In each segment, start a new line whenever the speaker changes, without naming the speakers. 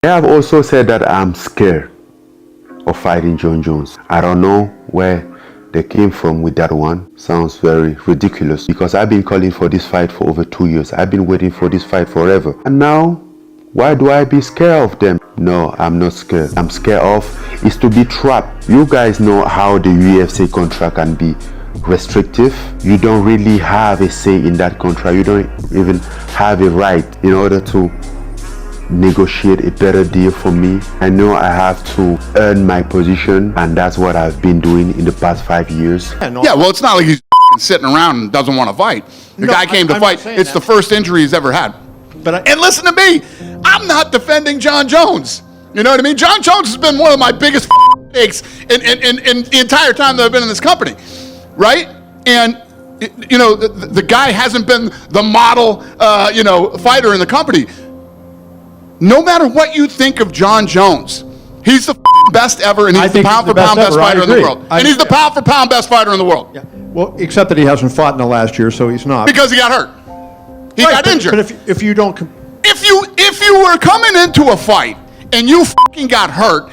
I have also said that I'm scared of fighting Jon Jones. I don't know where they came from with that one. Sounds very ridiculous because I've been calling for this fight for over 2 years. I've been waiting for this fight forever. And now, why do I be scared of them? No, I'm not scared. I'm scared of is to be trapped. You guys know how the UFC contract can be restrictive. You don't really have a say in that contract. You don't even have a right in order to negotiate a better deal for me. I know I have to earn my position, and that's what I've been doing in the past 5 years.
Yeah, well, it's not like he's sitting around and doesn't want to fight. The guy came to fight. It's the first injury he's ever had. And listen to me, I'm not defending Jon Jones. You know what I mean? Jon Jones has been one of my biggest mistakes in the entire time that I've been in this company, right? And you know, the guy hasn't been the model, fighter in the company. No matter what you think of Jon Jones, he's the best ever, and he's the pound-for-pound best fighter in the world. And he's the pound-for-pound best fighter in the world.
Yeah. Well, except that he hasn't fought in the last year, so he's not.
Because he got hurt. He got injured.
But if you don't...
If you were coming into a fight and you fucking got hurt,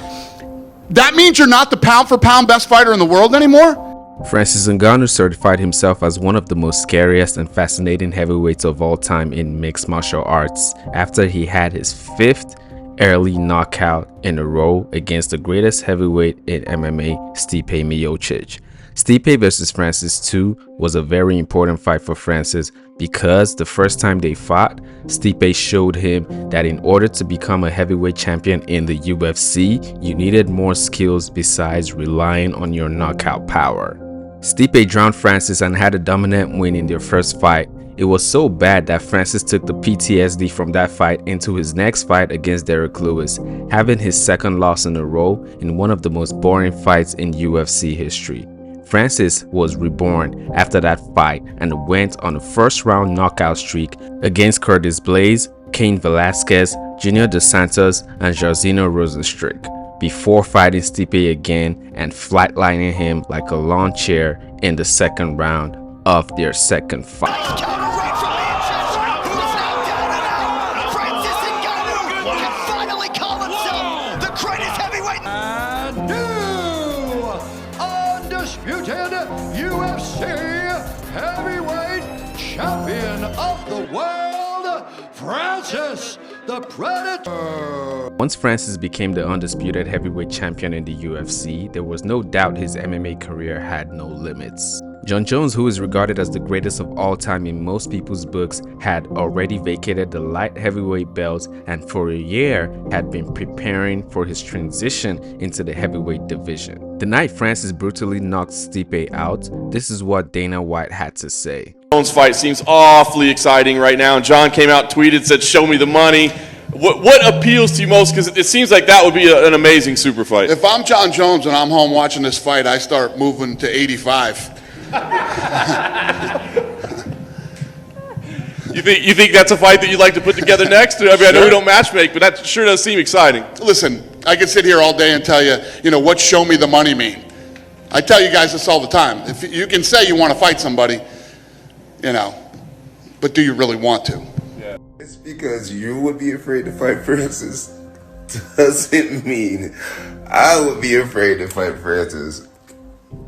that means you're not the pound-for-pound best fighter in the world anymore?
Francis Ngannou certified himself as one of the most scariest and fascinating heavyweights of all time in mixed martial arts after he had his 5th early knockout in a row against the greatest heavyweight in MMA, Stipe Miocic. Stipe versus Francis 2 was a very important fight for Francis because the first time they fought, Stipe showed him that in order to become a heavyweight champion in the UFC, you needed more skills besides relying on your knockout power. Stipe drowned Francis and had a dominant win in their first fight. It was so bad that Francis took the PTSD from that fight into his next fight against Derrick Lewis, having his 2nd loss in a row in one of the most boring fights in UFC history. Francis was reborn after that fight and went on a first-round knockout streak against Curtis Blaydes, Cain Velasquez, Junior Dos Santos, and Jairzinho Rozenstruik, before fighting Stipe again and flatlining him like a lawn chair in the 2nd round of their 2nd fight.
UFC heavyweight champion of the world, Francis the Predator.
Once Francis became the undisputed heavyweight champion in the UFC, there was no doubt his MMA career had no limits. Jon Jones, who is regarded as the greatest of all time in most people's books, had already vacated the light heavyweight belt and for a year had been preparing for his transition into the heavyweight division. The night Francis brutally knocked Stipe out, this is what Dana White had to say.
Jones fight seems awfully exciting right now, and Jon came out, tweeted, said, "Show me the money." What appeals to you most? Because it seems like that would be an amazing super fight.
If I'm Jon Jones and I'm home watching this fight, I start moving to 85.
You think that's a fight that you'd like to put together next? I mean, I know we don't matchmake, but that sure does seem exciting.
Listen, I could sit here all day and tell you, what show me the money mean. I tell you guys this all the time. If you can say you want to fight somebody, but do you really want to?
Yeah. It's because you would be afraid to fight Francis doesn't mean I would be afraid to fight Francis.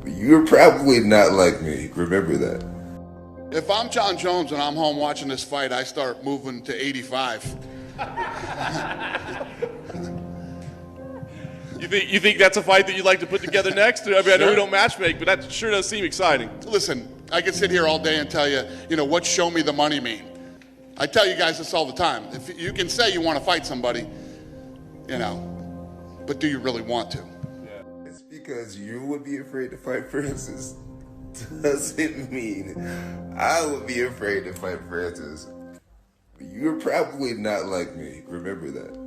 You're probably not like me. Remember that.
If I'm Jon Jones and I'm home watching this fight, I start moving to 85.
You think that's a fight that you'd like to put together next? I mean, I know we don't matchmake, but that sure does seem exciting.
Listen, I could sit here all day and tell you, what show me the money mean. I tell you guys this all the time. If you can say you want to fight somebody, but do you really want to?
Yeah. It's because you would be afraid to fight Francis doesn't mean I would be afraid to fight Francis. You're probably not like me. Remember that.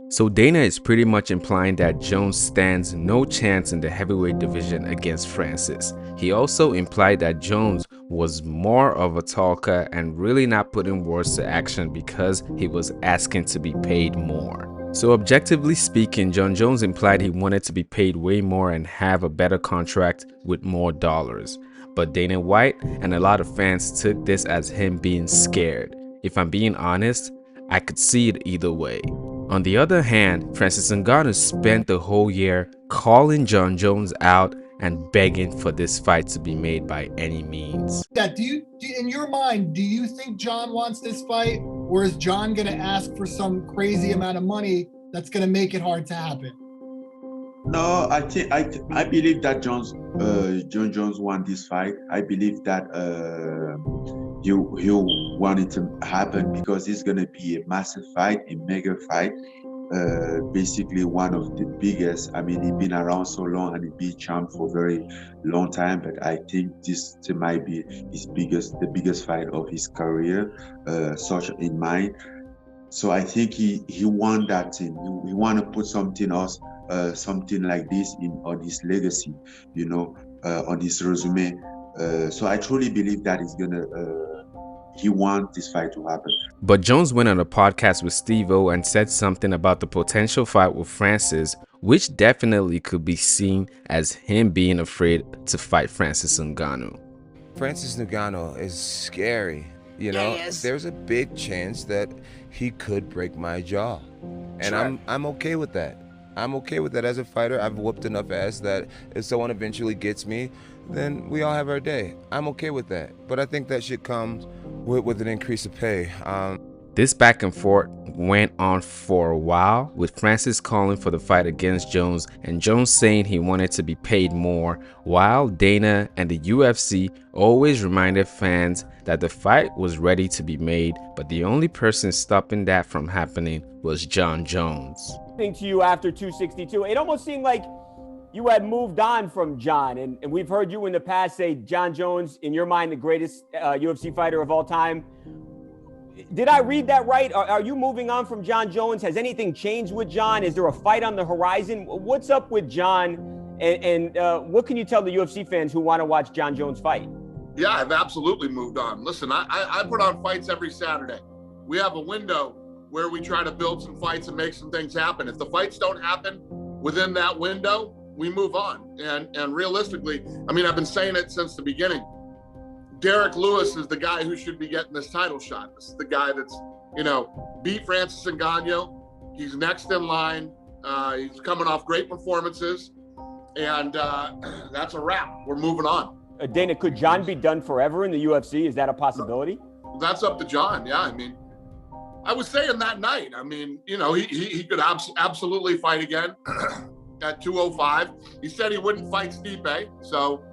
So Dana is pretty much implying that Jones stands no chance in the heavyweight division against Francis. He also implied that Jones was more of a talker and really not putting words to action because he was asking to be paid more. So objectively speaking, Jon Jones implied he wanted to be paid way more and have a better contract with more dollars. But Dana White and a lot of fans took this as him being scared. If I'm being honest, I could see it either way. On the other hand, Francis Ngannou spent the whole year calling Jon Jones out and begging for this fight to be made by any means.
Do you, in your mind, do you think Jon wants this fight, or is Jon going to ask for some crazy amount of money that's going to make it hard to happen?
No, I believe that Jon Jones won this fight. I believe that he'll want it to happen because it's gonna be a massive fight, a mega fight. Basically one of the biggest. I mean, he's been around so long and he's been champ for a very long time. But I think this might be the biggest fight of his career, such in mind. So I think he won that thing. He want to put something else. Something like this on his legacy, on his resume. So I truly believe that he wants this fight to happen.
But Jones went on a podcast with Steve-O and said something about the potential fight with Francis, which definitely could be seen as him being afraid to fight Francis Ngannou.
Francis Ngannou is scary. There's a big chance that he could break my jaw, and I'm okay with that. I'm okay with that. As a fighter, I've whooped enough ass that if someone eventually gets me, then we all have our day. I'm okay with that. But I think that shit comes with an increase of pay.
This back and forth went on for a while, with Francis calling for the fight against Jones and Jones saying he wanted to be paid more, while Dana and the UFC always reminded fans that the fight was ready to be made, but the only person stopping that from happening was Jon Jones.
To you after 262, it almost seemed like you had moved on from Jon, and we've heard you in the past say Jon Jones, in your mind, the greatest UFC fighter of all time. Did I read that right? Are you moving on from Jon Jones? Has anything changed with Jon? Is there a fight on the horizon? What's up with Jon? And what can you tell the UFC fans who want to watch Jon Jones fight?
Yeah, I've absolutely moved on. Listen, I put on fights every Saturday. We have a window where we try to build some fights and make some things happen. If the fights don't happen within that window, we move on. And realistically, I mean, I've been saying it since the beginning. Derek Lewis is the guy who should be getting this title shot. This is the guy that's, beat Francis Ngannou. He's next in line. He's coming off great performances. And that's a wrap. We're moving on.
Dana, could Jon be done forever in the UFC? Is that a possibility?
That's up to Jon. Yeah, I mean, I was saying that night, I mean, he could absolutely fight again at 205. He said he wouldn't fight Stipe. So,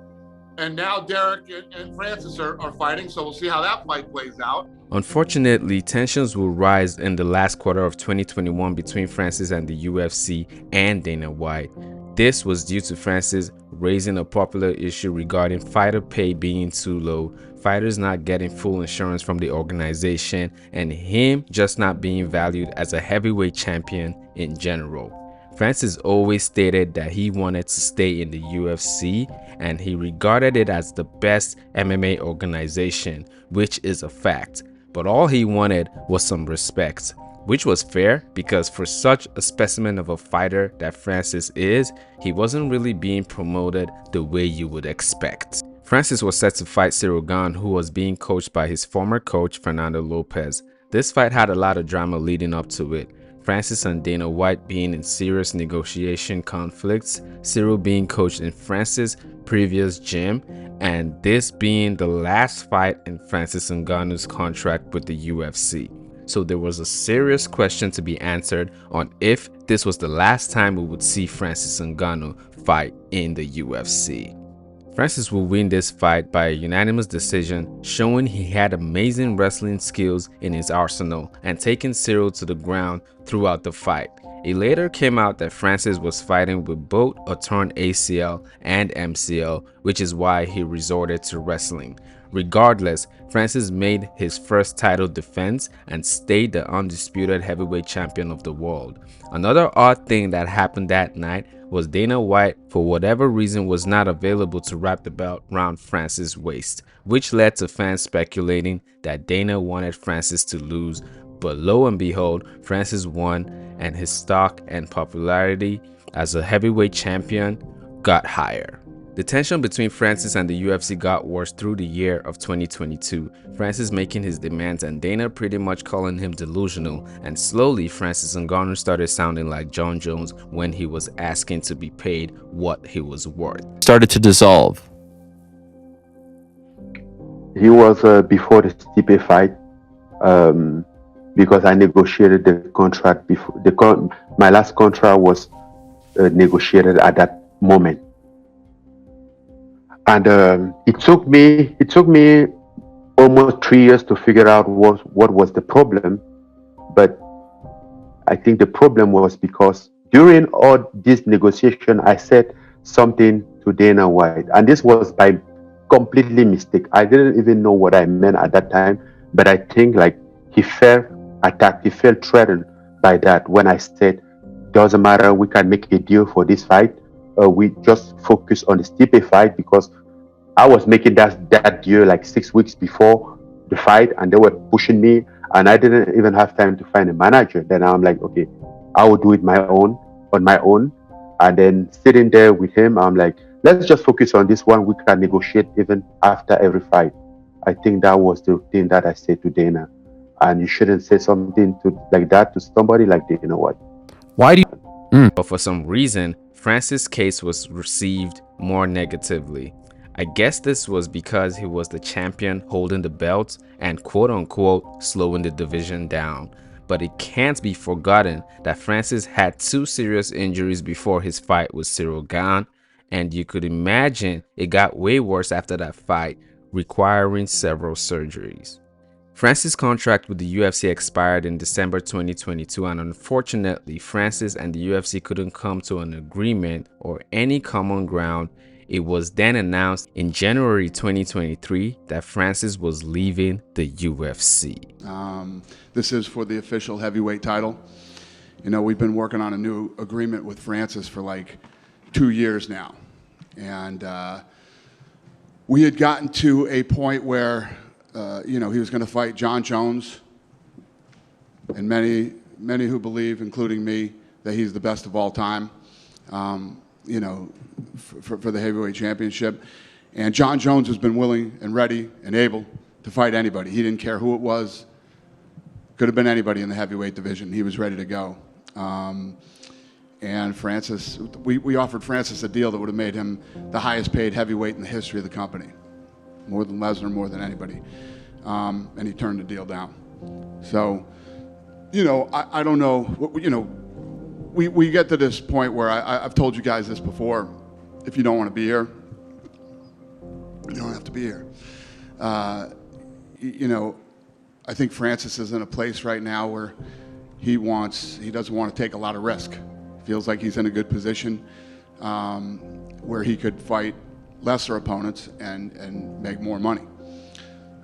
and now Derek and Francis are fighting. So we'll see how that fight plays out.
Unfortunately, tensions will rise in the last quarter of 2021 between Francis and the UFC and Dana White. This was due to Francis raising a popular issue regarding fighter pay being too low, fighters not getting full insurance from the organization, and him just not being valued as a heavyweight champion in general. Francis always stated that he wanted to stay in the UFC and he regarded it as the best MMA organization, which is a fact. But all he wanted was some respect, which was fair because for such a specimen of a fighter that Francis is, he wasn't really being promoted the way you would expect. Francis was set to fight Ciryl Gane, who was being coached by his former coach Fernando Lopez. This fight had a lot of drama leading up to it. Francis and Dana White being in serious negotiation conflicts, Ciryl being coached in Francis' previous gym, and this being the last fight in Francis Ngannou's contract with the UFC. So there was a serious question to be answered on if this was the last time we would see Francis Ngannou fight in the UFC. Francis will win this fight by a unanimous decision, showing he had amazing wrestling skills in his arsenal and taking Ciryl to the ground throughout the fight. It later came out that Francis was fighting with both a torn ACL and MCL, which is why he resorted to wrestling. Regardless, Francis made his first title defense and stayed the undisputed heavyweight champion of the world. Another odd thing that happened that night was Dana White, for whatever reason, was not available to wrap the belt around Francis' waist, which led to fans speculating that Dana wanted Francis to lose. But lo and behold, Francis won, and his stock and popularity as a heavyweight champion got higher. The tension between Francis and the UFC got worse through the year of 2022, Francis making his demands and Dana pretty much calling him delusional, and slowly Francis Ngannou started sounding like Jon Jones when he was asking to be paid what he was worth.
Started to dissolve.
He was before the Stipe fight, because I negotiated the contract before. My last contract was negotiated at that moment. And it took me almost 3 years to figure out what was the problem. But I think the problem was because during all this negotiation, I said something to Dana White, and this was by completely mistake. I didn't even know what I meant at that time, but I think like he felt attacked, he felt threatened by that when I said, doesn't matter, we can make a deal for this fight. We just focus on the Stipe fight, because I was making that deal like 6 weeks before the fight, and they were pushing me, and I didn't even have time to find a manager. Then I'm like, okay, I will do it on my own. And then sitting there with him, I'm like, let's just focus on this one. We can negotiate even after every fight. I think that was the thing that I said to Dana, and you shouldn't say something like that to somebody like Dana White.
Why do you?
But for some reason, Francis' case was received more negatively. I guess this was because he was the champion holding the belt and quote-unquote slowing the division down. But it can't be forgotten that Francis had 2 serious injuries before his fight with Ciryl Gane, and you could imagine it got way worse after that fight, requiring several surgeries. Francis' contract with the UFC expired in December 2022, and unfortunately, Francis and the UFC couldn't come to an agreement or any common ground. It was then announced in January 2023 that Francis was leaving the UFC.
This is for the official heavyweight title. You know, we've been working on a new agreement with Francis for like 2 years now. And we had gotten to a point where he was going to fight Jon Jones, and many who believe, including me, that he's the best of all time, for the heavyweight championship. And Jon Jones has been willing and ready and able to fight anybody. He didn't care who it was. Could have been anybody in the heavyweight division. He was ready to go. And Francis, we offered Francis a deal that would have made him the highest paid heavyweight in the history of the company. More than Lesnar, more than anybody. And he turned the deal down. So, I don't know. We get to this point where I've told you guys this before. If you don't want to be here, you don't have to be here. I think Francis is in a place right now where he doesn't want to take a lot of risk. Feels like he's in a good position where he could fight lesser opponents and make more money.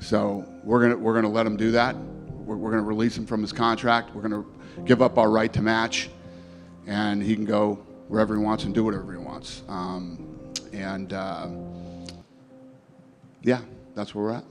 So we're gonna let him do that. We're gonna release him from his contract. We're gonna give up our right to match, and he can go wherever he wants and do whatever he wants. Yeah, that's where we're at.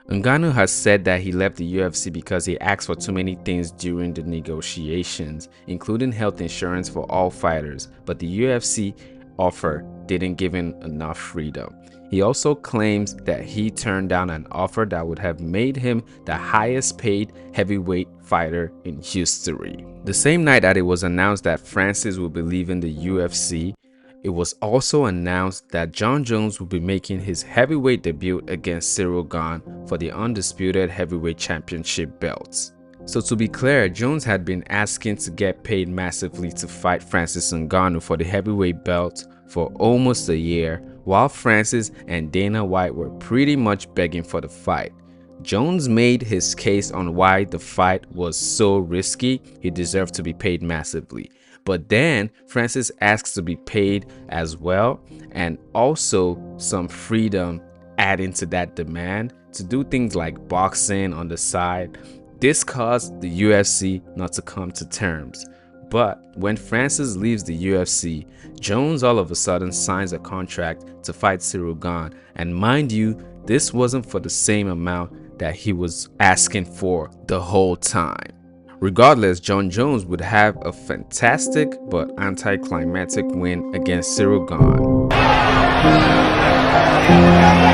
Ngannou has said that he left the UFC because he asked for too many things during the negotiations, including health insurance for all fighters, but the UFC offer didn't give him enough freedom. He also claims that he turned down an offer that would have made him the highest paid heavyweight fighter in history. The same night that it was announced that Francis will be leaving the UFC, it was also announced that Jon Jones will be making his heavyweight debut against Ciryl Gane for the undisputed heavyweight championship belts. So to be clear, Jones had been asking to get paid massively to fight Francis Ngannou for the heavyweight belt for almost a year, while Francis and Dana White were pretty much begging for the fight. Jones made his case on why the fight was so risky. He deserved to be paid massively. But then Francis asks to be paid as well, and also some freedom adding to that demand to do things like boxing on the side. This caused the UFC not to come to terms. But when Francis leaves the UFC, Jones all of a sudden signs a contract to fight Ciryl Gane. And mind you, this wasn't for the same amount that he was asking for the whole time. Regardless, Jon Jones would have a fantastic but anticlimactic win against Ciryl Gane.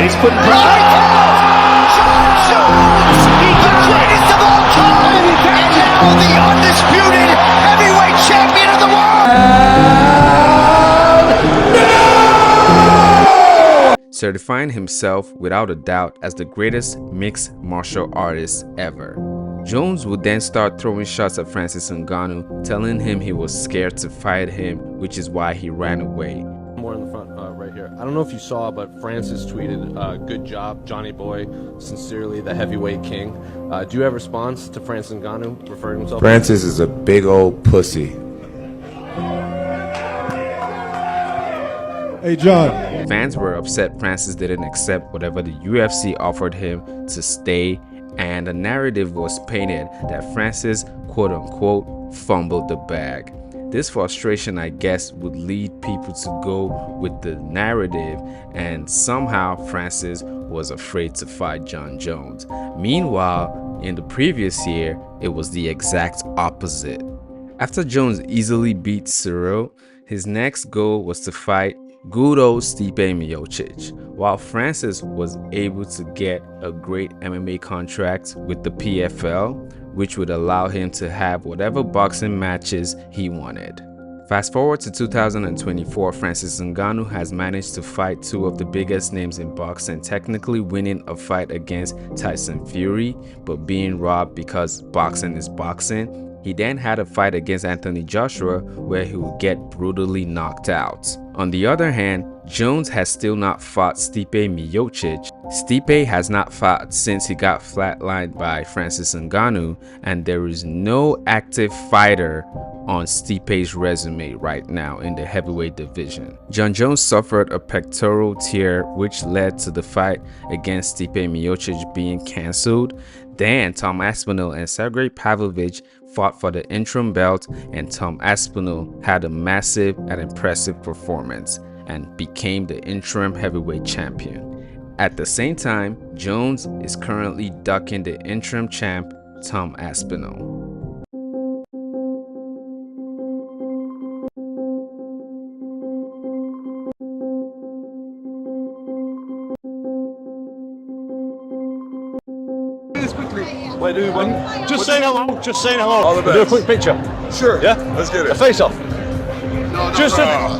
He's putting pressure. Jon Jones, the greatest of all time, and now the undisputed heavyweight champion of the world.
Certifying himself without a doubt as the greatest mixed martial artist ever. Jones would then start throwing shots at Francis Ngannou, telling him he was scared to fight him, which is why he ran away.
More in the front right here. I don't know if you saw, but Francis tweeted, good job, Johnny boy, sincerely the heavyweight king. Do you have a response to Francis Ngannou referring to himself?
Francis is a big old pussy.
Hey, John.
Fans were upset Francis didn't accept whatever the UFC offered him to stay, and a narrative was painted that Francis quote-unquote fumbled the bag. This frustration, I guess, would lead people to go with the narrative, and somehow Francis was afraid to fight Jon Jones. Meanwhile, in the previous year, it was the exact opposite. After Jones easily beat Ciryl, his next goal was to fight good old Stipe Miocic, while Francis was able to get a great MMA contract with the PFL, which would allow him to have whatever boxing matches he wanted. Fast forward to 2024, Francis Ngannou has managed to fight two of the biggest names in boxing, technically winning a fight against Tyson Fury, but being robbed because boxing is boxing. He then had a fight against Anthony Joshua where he would get brutally knocked out. On the other hand, Jones has still not fought Stipe Miocic. Stipe has not fought since he got flatlined by Francis Ngannou, and there is no active fighter on Stipe's resume right now in the heavyweight division. Jon Jones suffered a pectoral tear, which led to the fight against Stipe Miocic being cancelled. Then Tom Aspinall and Sergey Pavlovich fought for the interim belt, and Tom Aspinall had a massive and impressive performance and became the interim heavyweight champion. At the same time, Jones is currently ducking the interim champ, Tom Aspinall.
Wait, do one. Just saying hello. Just saying hello. All the best. Do a quick picture.
Sure.
Yeah.
Let's get it.
A face off.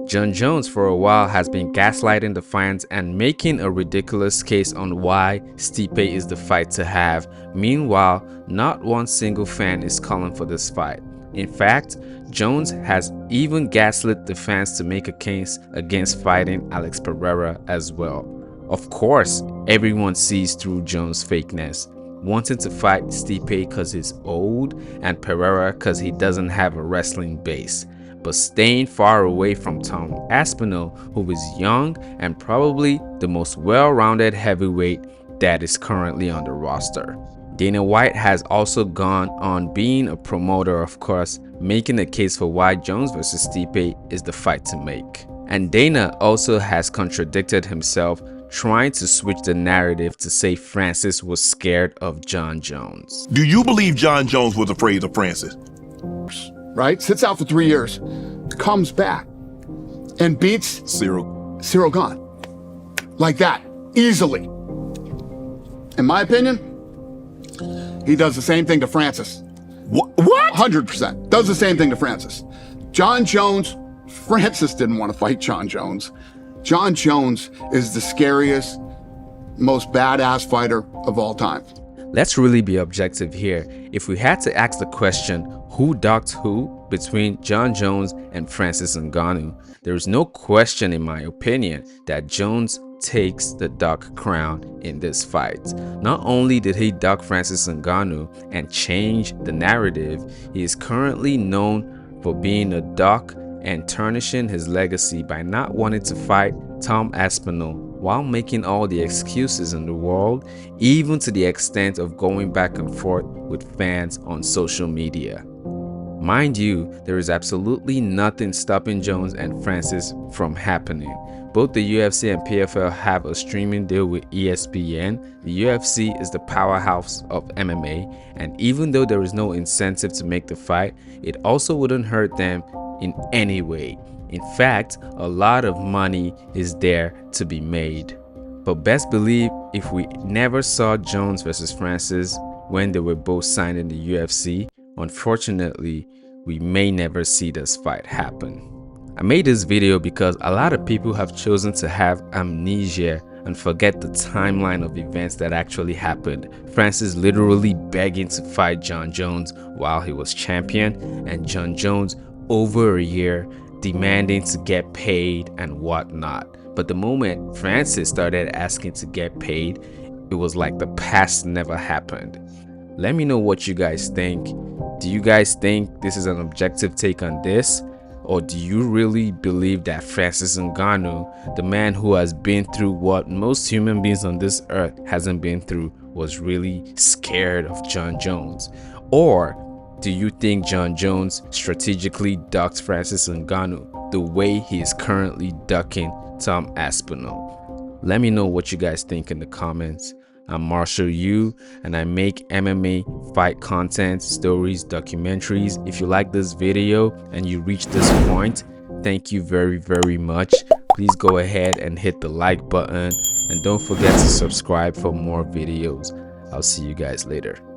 Jon Jones for a while has been gaslighting the fans and making a ridiculous case on why Stipe is the fight to have. Meanwhile, not one single fan is calling for this fight. In fact, Jones has even gaslit the fans to make a case against fighting Alex Pereira as well. Of course, everyone sees through Jones' fakeness, wanting to fight Stipe because he's old and Pereira because he doesn't have a wrestling base, but staying far away from Tom Aspinall, who is young and probably the most well-rounded heavyweight that is currently on the roster. Dana White has also gone on being a promoter, of course, making the case for why Jones vs Stipe is the fight to make. And Dana also has contradicted himself, trying to switch the narrative to say Francis was scared of Jon Jones.
Do you believe Jon Jones was afraid of Francis?
Right? Sits out for 3 years, comes back, and beats Ciryl Gane. Like that, easily. In my opinion, he does the same thing to Francis.
What?
100%. Does the same thing to Francis. Jon Jones, Francis didn't want to fight Jon Jones. Jon Jones is the scariest, most badass fighter of all time.
Let's really be objective here. If we had to ask the question, who ducked who between Jon Jones and Francis Ngannou, there is no question in my opinion that Jones takes the duck crown in this fight. Not only did he duck Francis Ngannou and change the narrative, he is currently known for being a duck and tarnishing his legacy by not wanting to fight Tom Aspinall while making all the excuses in the world, even to the extent of going back and forth with fans on social media. Mind you, there is absolutely nothing stopping Jones and Francis from happening. Both the UFC and PFL have a streaming deal with ESPN. The UFC is the powerhouse of MMA, and even though there is no incentive to make the fight, it also wouldn't hurt them in any way. In fact, a lot of money is there to be made. But best believe if we never saw Jones versus Francis when they were both signed in the UFC, unfortunately, we may never see this fight happen. I made this video because a lot of people have chosen to have amnesia and forget the timeline of events that actually happened. Francis literally begging to fight Jon Jones while he was champion, and Jon Jones over a year demanding to get paid and whatnot. But the moment Francis started asking to get paid, it was like the past never happened. Let me know what you guys think. Do you guys think this is an objective take on this? Or do you really believe that Francis Ngannou, the man who has been through what most human beings on this earth hasn't been through, was really scared of Jon Jones? Or do you think Jon Jones strategically ducked Francis Ngannou the way he is currently ducking Tom Aspinall? Let me know what you guys think in the comments. I'm Marshall Yu, and I make MMA fight content, stories, documentaries. If you like this video and you reach this point, thank you very much. Please go ahead and hit the like button, and don't forget to subscribe for more videos. I'll see you guys later.